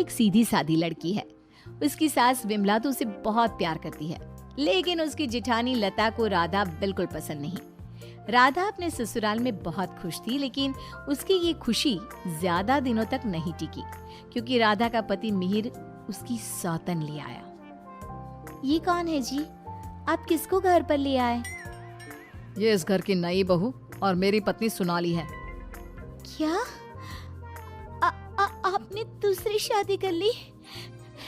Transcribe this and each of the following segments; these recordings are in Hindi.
एक सीधी सादी लड़की है। उसकी सास विमला तो उसे बहुत प्यार करती है, लेकिन उसकी जेठानी लता को राधा बिल्कुल पसंद नहीं। राधा अपने ससुराल में बहुत खुश थी, लेकिन उसकी ये खुशी ज्यादा दिनों तक नहीं टिकी, क्योंकि राधा का पति मिहिर उसकी सौतन ले आया। ये कौन है जी? आप किसको घर पर ले आए? ये इस घर की नई बहू और मेरी पत्नी सोनाली है। क्या? आपने दूसरी शादी कर ली?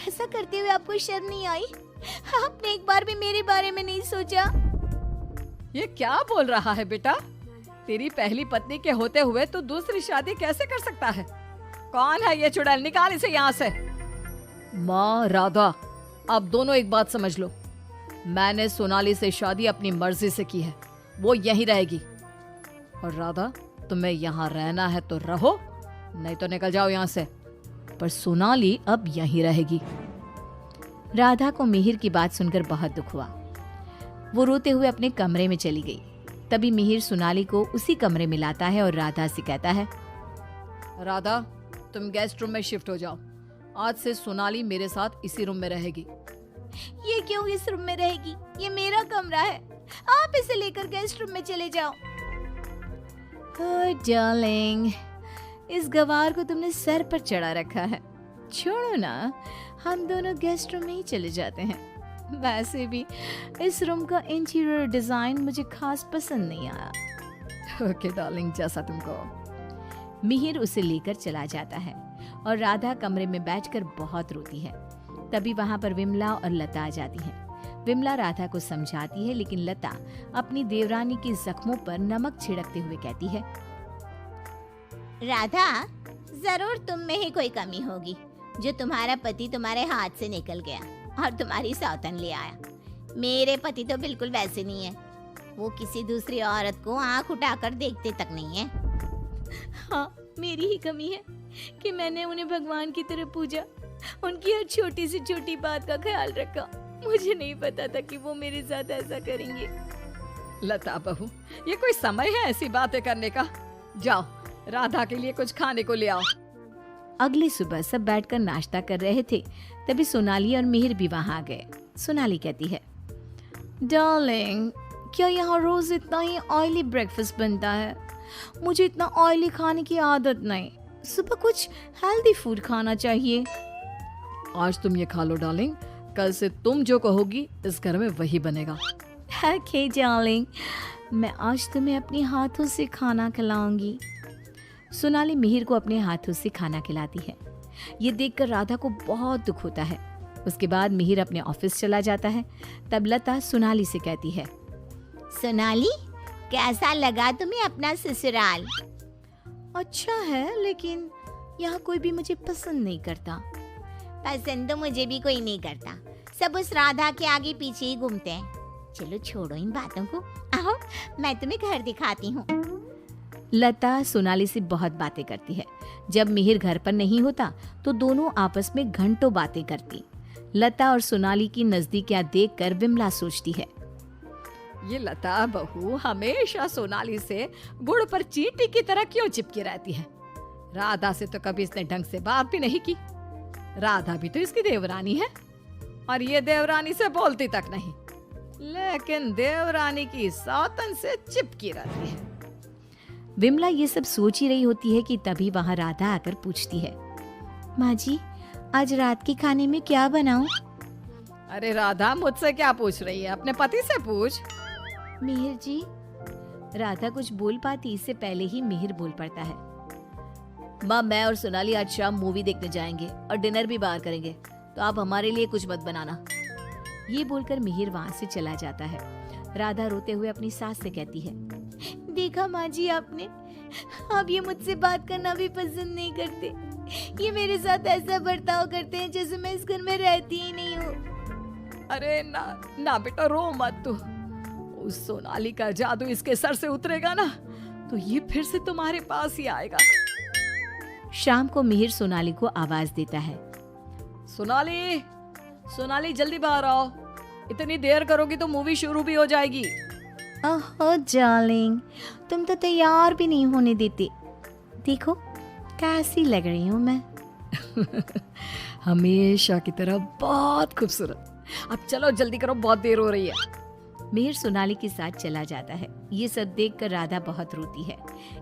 ऐसा करते हुए आपको शर्म नहीं आई? आपने एक बार भी मेरे बारे में नहीं सोचा? ये क्या बोल रहा है बेटा? तेरी पहली पत्नी के होते हुए तू दूसरी शादी कैसे कर सकता है? कौन है ये चुड़ैल? निकाल इसे यहाँ से। माँ राधा, अब दोनों एक बात समझ लो, मैंने सोनाली से शादी अपनी मर्जी से की है, वो यहीं रहेगी। और राधा, तुम्हें यहाँ रहना है तो रहो, नहीं तो निकल जाओ यहाँ से। पर सोनाली अब यहीं रहेगी। राधा को मिहिर की बात सुनकर बहुत दुख हुआ। वो रोते हुए अपने कमरे में चली गई। तभी मिहिर सोनाली को उसी कमरे में लाता है और राधा से कहता है, राधा, तुम गेस्ट रूम में शिफ्ट हो जाओ। आज से सोनाली मेरे साथ इसी रूम में रहेगी। ये क्यों इस रूम में रहेगी? ये मेरा कमरा है, आप इसे लेकर गेस्ट रूम में चले जाओ। ओह डार्लिंग, इस गवार को तुमने सर पर चढ़ा रखा है। छोड़ो ना, हम दोनों गेस्ट रूम में ही चले जाते हैं। वैसे भी इस रूम का इंटीरियर डिजाइन मुझे खास पसंद नहीं आया। ओके डार्लिंग, जैसा तुम कहो। मिहिर उसे लेकर चला जाता है और राधा कमरे में बैठकर बहुत रोती है। तभी वहां पर विमला और लता आ जाती हैं। विमला राधा को समझाती है, लेकिन लता अपनी देवरानी के जख्मों पर नमक छिड़कते हुए कहती है, राधा, जरूर तुम में ही कोई कमी होगी जो तुम्हारा पति तुम्हारे हाथ से निकल गया और तुम्हारी सौतन ले आया। मेरे पति तो बिल्कुल वैसे नहीं है, वो किसी दूसरी औरत को आंख उठाकर देखते तक नहीं है। हाँ, मेरी ही कमी है कि मैंने उन्हें भगवान की तरह पूजा, उनकी हर छोटी से छोटी बात का ख्याल रखा। मुझे नहीं पता था कि वो मेरे साथ ऐसा करेंगे। लता बहू, ये कोई समय है ऐसी बातें करने का? जाओ, राधा के लिए कुछ खाने को ले आओ। अगली सुबह सब बैठकर नाश्ता कर रहे थे, तभी सोनाली और मिहिर भी वहां आ गए। सोनाली कहती है, डार्लिंग, क्या यहाँ रोज इतना ही ऑयली ब्रेकफास्ट बनता है? मुझे इतना ऑयली खाने की आदत नहीं, सुबह कुछ हेल्दी फूड खाना चाहिए। आज तुम ये खा लो डार्लिंग, कल से तुम जो कहोगी इस घर में वही बनेगा। ओके डार्लिंग, मैं आज तुम्हें अपने हाथों से खाना खिलाऊंगी। सोनाली मिहिर को अपने हाथों से खाना खिलाती है। ये देखकर राधा को बहुत दुख होता है। उसके बाद मिहिर अपने ऑफिस चला जाता है। तब लता सोनाली से कहती है, सोनाली, कैसा लगा तुम्हें अपना ससुराल? अच्छा है, लेकिन यहाँ कोई भी मुझे पसंद नहीं करता। पसंद तो मुझे भी कोई नहीं करता, सब उस राधा के आगे पीछे ही घूमते हैं। चलो छोड़ो इन बातों को, आओ मैं तुम्हें घर दिखाती हूँ। लता सोनाली से बहुत बातें करती है। जब मिहिर घर पर नहीं होता तो दोनों आपस में घंटों बातें करती। लता और सोनाली की नजदीकियां देखकर विमला सोचती है, ये लता बहू हमेशा सोनाली से गुड़ पर चींटी की तरह क्यों चिपकी रहती है? राधा से तो कभी इसने ढंग से बात भी नहीं की। राधा भी तो इसकी देवरानी है और ये देवरानी से बोलती तक नहीं, लेकिन देवरानी की सौतन से चिपकी रहती है। विमला ये सब सोच ही रही होती है कि तभी वहाँ राधा आकर पूछती है, माँ जी, आज रात के खाने में क्या बनाऊं? अरे राधा, मुझसे क्या पूछ रही है? अपने पति से पूछ। मिहिर जी। राधा कुछ बोल पाती इससे पहले ही मिहिर बोल पड़ता है, माँ, मैं और सोनाली आज शाम मूवी देखने जाएंगे और डिनर भी बाहर करेंगे, तो आप हमारे लिए कुछ मत बनाना। ये बोलकर मिहिर वहाँ से चला जाता है। राधा रोते हुए अपनी सास से कहती है, देखा माँ जी आपने, आप ये मुझसे बात करना भी पसंद नहीं करते। ये मेरे साथ ऐसा बर्ताव करते हैं जैसे मैं इस घर में रहती ही नहीं हूँ। अरे ना ना बेटा, रो मत तू। उस सोनाली का जादू इसके सर से उतरेगा ना तो ये फिर से तुम्हारे पास ही आएगा। शाम को मिहिर सोनाली को आवाज देता है, सोनाली, सोनाली जल्दी बाहर आओ, इतनी देर करोगी तो मूवी शुरू भी हो जाएगी। ओह डार्लिंग, तुम तो तैयार भी नहीं होने देते। देखो कैसी लग रही हूँ मैं। हमेशा की तरह बहुत खूबसूरत। अब चलो जल्दी करो, बहुत देर हो रही है। मिहिर सोनाली के साथ चला जाता है। ये सब देखकर राधा बहुत रोती है।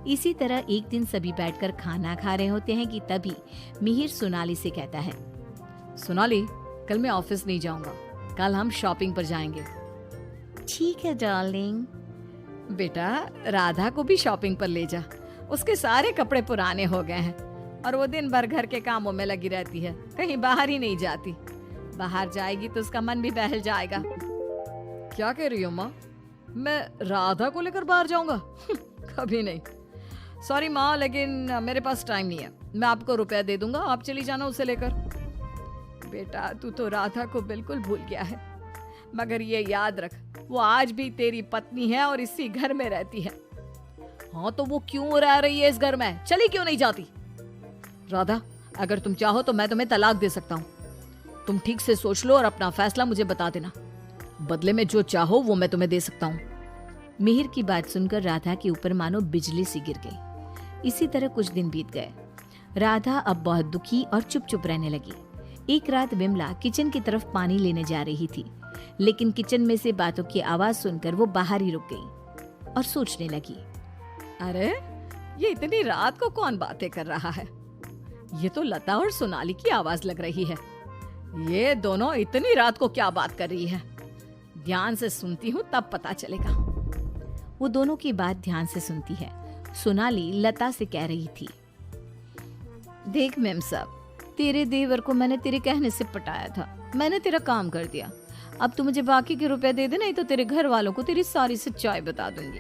इसी तरह एक दिन सभी बैठकर खाना खा रहे होते हैं कि तभी मिहिर सोनाली से कहता है, सोनाली, कल मैं ऑफिस नहीं जाऊंगा, कल हम शॉपिंग पर जाएंगे। ठीक है डार्लिंग। बेटा, राधा को भी शॉपिंग पर ले जा, उसके सारे कपड़े पुराने हो गए हैं और वो दिन भर घर के कामों में लगी रहती है, कहीं बाहर ही नहीं जाती। बाहर जाएगी तो उसका मन भी बहल जाएगा। क्या कह रही हो माँ? मैं राधा को लेकर बाहर जाऊंगा? कभी नहीं। सॉरी माँ, लेकिन मेरे पास टाइम नहीं है। मैं आपको रुपया दे दूंगा, आप चली जाना उसे लेकर। बेटा, तू तो राधा को बिल्कुल भूल गया है, मगर ये याद रख, वो आज भी तेरी पत्नी है और इसी घर में रहती है। हाँ, तो वो क्यों रह रही है इस घर में? चली क्यों नहीं जाती? राधा, अगर तुम चाहो तो मैं तुम्हें तलाक दे सकता हूँ। तुम ठीक से सोच लो और अपना फैसला मुझे बता देना। बदले में जो चाहो वो मैं तुम्हें दे सकता हूँ। मिहिर की बात सुनकर राधा के ऊपर मानो बिजली सी गिर गई। इसी तरह कुछ दिन बीत गए। राधा अब बहुत दुखी और चुप चुप रहने लगी। एक रात विमला किचन की तरफ पानी लेने जा रही थी, लेकिन किचन में से बातों की आवाज सुनकर वो बाहर ही रुक गई और सोचने लगी, अरे ये इतनी रात को कौन बातें कर रहा है? ये तो लता और सोनाली की आवाज लग रही है। ये दोनों इतनी रात को क्या बात कर रही है? ध्यान से सुनती हूँ तब पता चलेगा। वो दोनों की बात ध्यान से सुनती है। सोनाली लता से कह रही थी, देख मेम साहब, तेरे देवर को मैंने तेरे कहने से पटाया था, मैंने तेरा काम कर दिया। अब तू मुझे बाकी के रुपए दे दे, नहीं तो तेरे घर वालों को तेरी सारी सच्चाई बता दूंगी।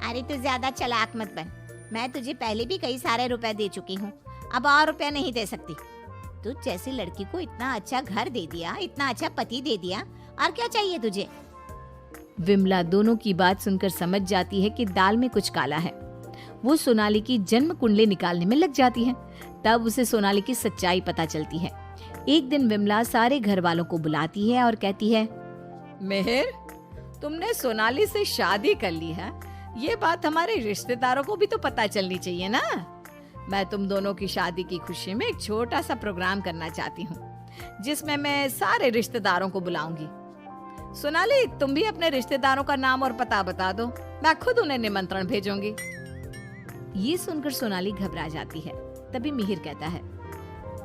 अरे तू ज्यादा चालाक मत बन, मैं तुझे पहले भी कई सारे रुपए दे चुकी हूँ, अब और रुपए नहीं दे सकती। तुझ जैसी लड़की को इतना अच्छा घर दे दिया, इतना अच्छा पति दे दिया, और क्या चाहिए तुझे? विमला दोनों की बात सुनकर समझ जाती है कि दाल में कुछ काला है। वो सोनाली की जन्म कुंडली निकालने में लग जाती है। तब उसे सोनाली की सच्चाई पता चलती है। एक दिन विमला सारे घर वालों को बुलाती है और कहती है, मेहर, तुमने सोनाली से शादी कर ली है, ये बात हमारे रिश्तेदारों को भी तो पता चलनी चाहिए ना। मैं तुम दोनों की शादी की खुशी में एक छोटा सा प्रोग्राम करना चाहती हूँ, जिसमें मैं सारे रिश्तेदारों को बुलाऊंगी। सोनाली, तुम भी अपने रिश्तेदारों का नाम और पता बता दो, मैं खुद उन्हें निमंत्रण भेजूंगी। ये सुनकर सोनाली घबरा जाती है। तभी मिहिर कहता है,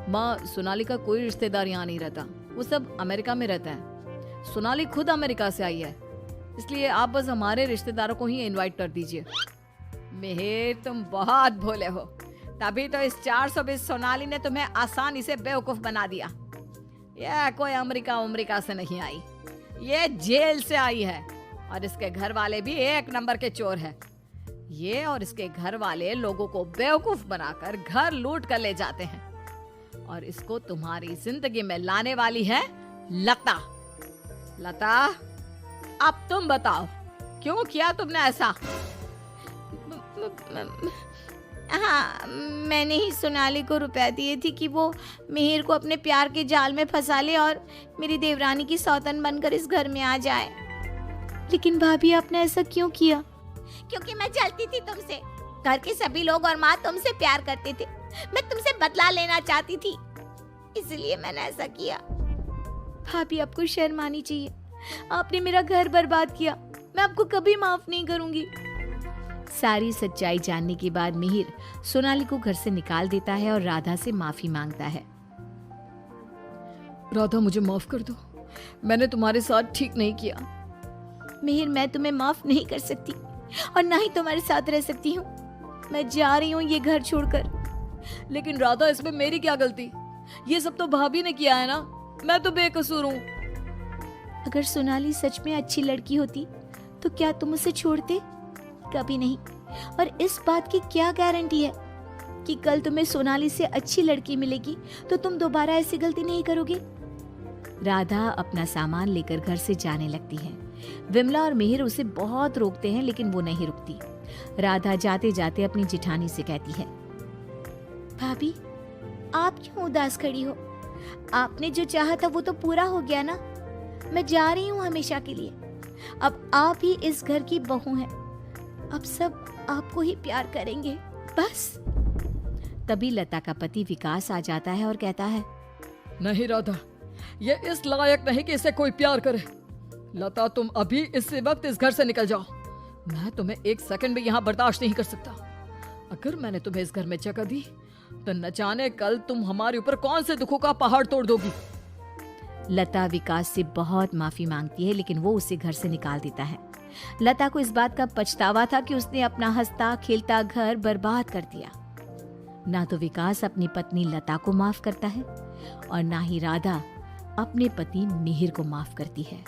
माँ, सोनाली का कोई रिश्तेदार यहाँ नहीं रहता, वो सब अमेरिका में रहता है। सोनाली खुद अमेरिका से आई है, इसलिए आप बस हमारे रिश्तेदारों को ही इनवाइट कर दीजिए। मिहिर, तुम बहुत भोले हो, तभी तो इस 420 सोनाली ने तुम्हें आसानी से बेवकूफ बना दिया। यह कोई अमेरिका से नहीं आई, ये जेल से आई है, और इसके घर वाले भी एक नंबर के चोर हैं। ये और इसके घर वाले लोगों को बेवकूफ बनाकर घर लूट कर ले जाते हैं, और इसको तुम्हारी जिंदगी में लाने वाली है लता। लता, अब तुम बताओ, क्यों किया तुमने ऐसा? हाँ, मैंने ही सोनाली को रुपए दिए थी कि वो मिहिर को अपने प्यार के जाल में फंसा ले और मेरी देवरानी की सौतन बनकर इस घर में आ जाए। लेकिन भाभी, आपने ऐसा क्यों किया? क्योंकि मैं जलती थी तुमसे। घर के सभी लोग और माँ तुमसे प्यार करते थे, मैं तुमसे बदला लेना चाहती थी, इसलिए मैंने ऐसा किया। भाभी, आपको शर्म आनी चाहिए। आपने मेरा घर बर्बाद किया, मैं आपको कभी माफ नहीं करूंगी। सारी सच्चाई जानने के बाद मिहिर सोनाली को घर से निकाल देता है और राधा से माफी मांगता है। राधा, मुझे माफ कर दो, मैंने तुम्हारे साथ ठीक नहीं किया। मिहिर, मैं तुम्हें माफ नहीं कर सकती और ना ही तुम्हारे साथ रह सकती हूँ। मैं जा रही हूँ ये घर छोड़कर। लेकिन राधा, इसमें मेरी क्या गलती? ये सब तो भाभी ने किया है ना, मैं तो बेकसूर हूँ। अगर सोनाली सच में अच्छी लड़की होती तो क्या तुम उसे छोड़ते? कभी नहीं। और इस बात की क्या गारंटी है कि कल तुम्हें सोनाली से अच्छी लड़की मिलेगी तो तुम दोबारा ऐसी गलती नहीं करोगे? राधा अपना सामान लेकर घर से जाने लगती है। विमला और मिहिर उसे बहुत रोकते हैं, लेकिन वो नहीं रुकती। राधा जाते जाते अपनी जिठानी से कहती है, भाभी, आप क्यों उदास खड़ी हो? आपने जो चाहा था वो तो पूरा हो गया ना। मैं जा रही हूँ हमेशा के लिए। अब आप ही इस घर की बहू हैं। अब सब आपको ही प्यार करेंगे, बस। तभी लता का पति विकास आ जाता है और कहता है, नहीं राधा, ये इस लायक नहीं कि इसे कोई प्यार करे। लता, तुम अभी इसी वक्त इस घर से निकल जाओ। मैं तुम्हें एक सेकंड भी यहाँ बर्दाश्त नहीं कर सकता। अगर मैंने तुम्हें इस घर में जगह दी तो न जाने कल तुम हमारे ऊपर कौन से दुखों का पहाड़ तोड़ दोगी। लता विकास से बहुत माफी मांगती है, लेकिन वो उसे घर से निकाल देता है। लता को इस बात का पछतावा था कि उसने अपना हंसता खेलता घर बर्बाद कर दिया। ना तो विकास अपनी पत्नी लता को माफ करता है और ना ही राधा अपने पति मिहिर को माफ करती है।